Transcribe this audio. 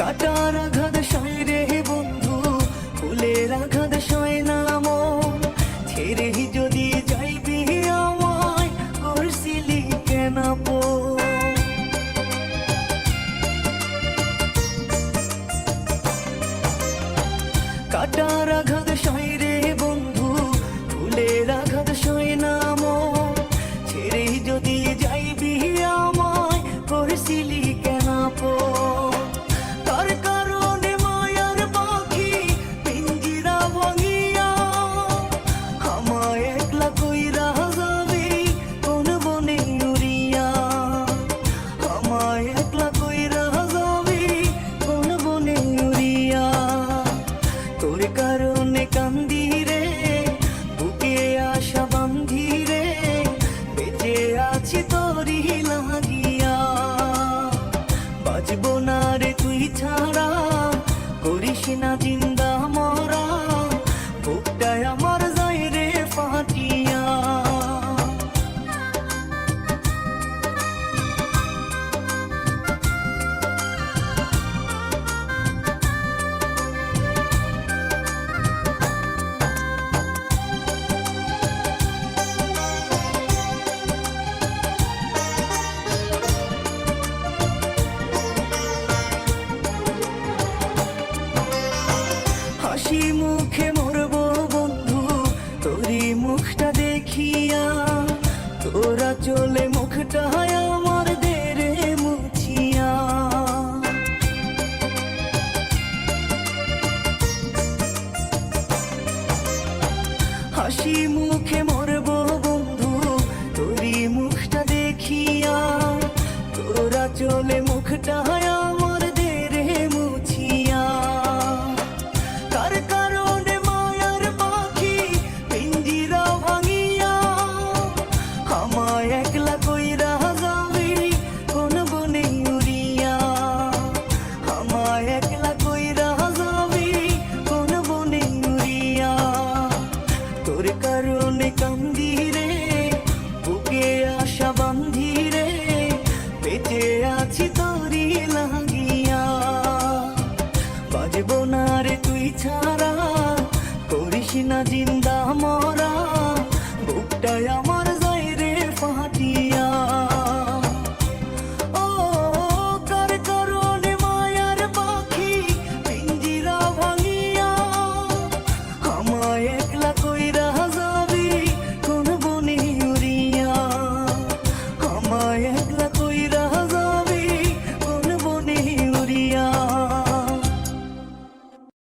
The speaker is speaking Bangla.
কাটার আঘাত সয় রে বন্ধু, ফুলের আঘাত সয় না মন। ছেড়ে যদি যাইবি আমায়, করছিলি কেন আপন? কাটার আঘাত সয় রে বন্ধু, ফুলের আঘাত সয় না মন। ছেড়ে যদি যাইবি আমায়, করছিলি কেন আপন? তার কারণে মায়ার পাখি পিঞ্জিরা ভাঙিয়া আমায় একলা কইরা যাবি কোন বনে উড়িয়া। আমায় একলা কইরা যাবি কোন বনে উড়িয়া। তোর কারণে কান্দি রে, বুকে আশা বান্ধি রে, বেঁচে আছি তোরই লাগিয়া। বাঁচবো না রে তুই ছাড়া, করিস না জিন্দা মরা, বুকটায় আমার যায় রে ফাটিয়া। হাসি মুখে মরবো বন্ধু তোরই মুখটা দেখিয়া। তোরা চলে মুখটা আমার দেরে মুছিয়া। হাসি মুখে মরবো বন্ধু তোরই মুখটা দেখিয়া। তোরা চলে মুখটা আমার দেরে মুছিয়া। তার কারণে মায়ার পাখি পিঞ্জিরা ভাঙিয়া আমায় একলা কইরা যাবি কোন বনে উড়িয়া। আমায় একলা কইরা যাবি কোন বনে উড়িয়া। তোর কারণে কান্দি রে, বুকে আশা বান্ধি রে, বেঁচে আছি তোরই লাগিয়া। বাজবো না রে তুই ছাড়া, করিস না জিন্দা মরা,